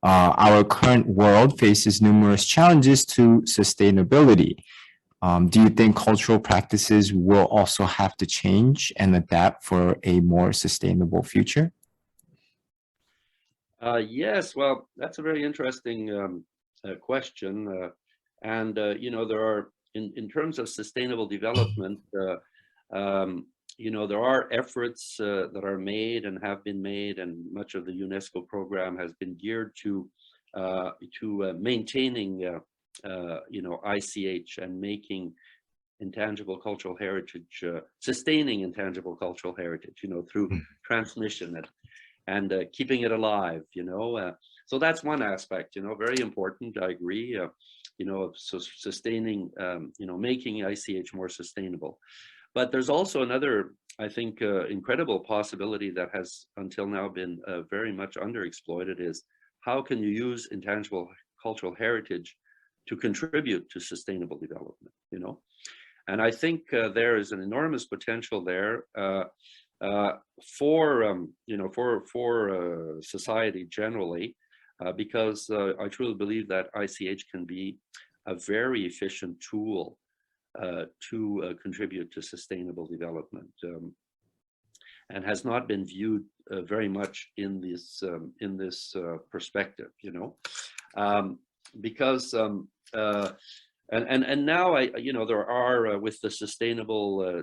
our current world faces numerous challenges to sustainability. Do you think cultural practices will also have to change and adapt for a more sustainable future? Yes, well, that's a very interesting question. You know, there are, in terms of sustainable development, you know, there are efforts that are made and have been made, and much of the UNESCO program has been geared to maintaining, you know, ICH and making intangible cultural heritage, sustaining intangible cultural heritage, you know, through transmission and keeping it alive, you know. So that's one aspect, you know, very important. I agree, you know, so sustaining, you know, making ICH more sustainable. But there's also another, I think, incredible possibility that has until now been very much underexploited, is how can you use intangible cultural heritage to contribute to sustainable development, you know? And I think there is an enormous potential there for, you know, for society generally, because I truly believe that ICH can be a very efficient tool to contribute to sustainable development, and has not been viewed very much in this perspective, you know, because and now you know, there are with the sustainable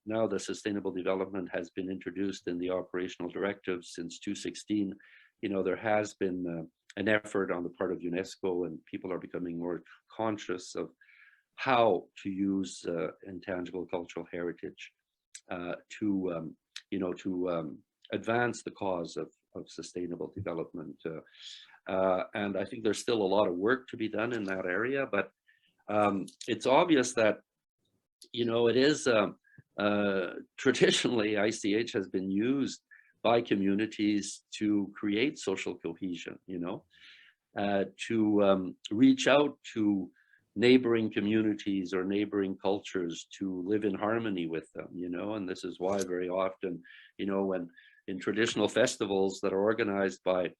now the sustainable development has been introduced in the operational directives since 2016. You know, there has been an effort on the part of UNESCO, and people are becoming more conscious of how to use intangible cultural heritage to you know, to advance the cause of sustainable development. And I think there's still a lot of work to be done in that area, but it's obvious that, you know, it is traditionally ICH has been used by communities to create social cohesion, you know, to reach out to neighboring communities or neighboring cultures, to live in harmony with them, you know. And this is why very often, you know, when in traditional festivals that are organized by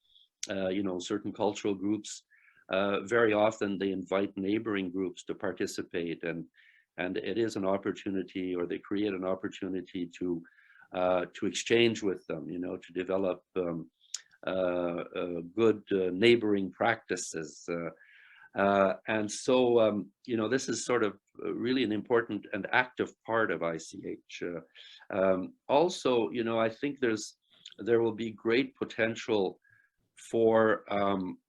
you know, certain cultural groups, very often they invite neighboring groups to participate, and it is an opportunity, or they create an opportunity to exchange with them, you know, to develop good neighboring practices. And so, you know, this is sort of really an important and active part of ICH. Also, you know, I think there will be great potential for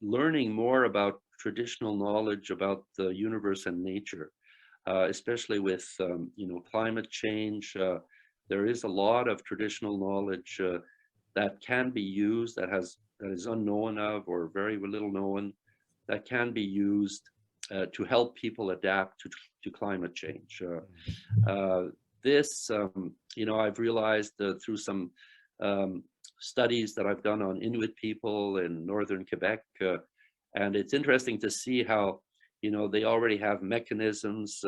learning more about traditional knowledge about the universe and nature, especially with, you know, climate change. There is a lot of traditional knowledge that can be used, that is unknown of, or very little known, that can be used to help people adapt to climate change. This, you know, I've realized through some studies that I've done on Inuit people in northern Quebec, and it's interesting to see how, you know, they already have mechanisms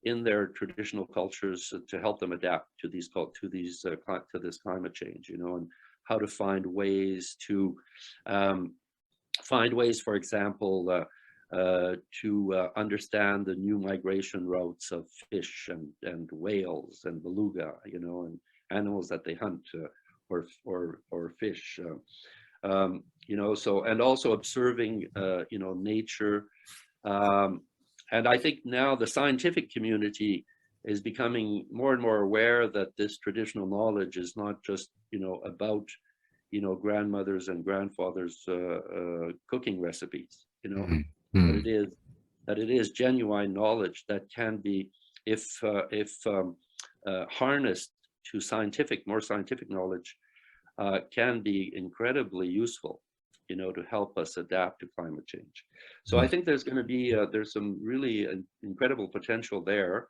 in their traditional cultures to help them adapt to this climate change, you know, and how to find ways to for example, to understand the new migration routes of fish and whales and beluga, you know, and animals that they hunt, or fish, you know. So, and also observing, you know, nature. And I think now the scientific community is becoming more and more aware that this traditional knowledge is not just, you know, about, you know, grandmothers and grandfathers cooking recipes, you know, that it is genuine knowledge that can be, if harnessed to more scientific knowledge, can be incredibly useful, you know, to help us adapt to climate change. So I think there's going to be there's some really incredible potential there.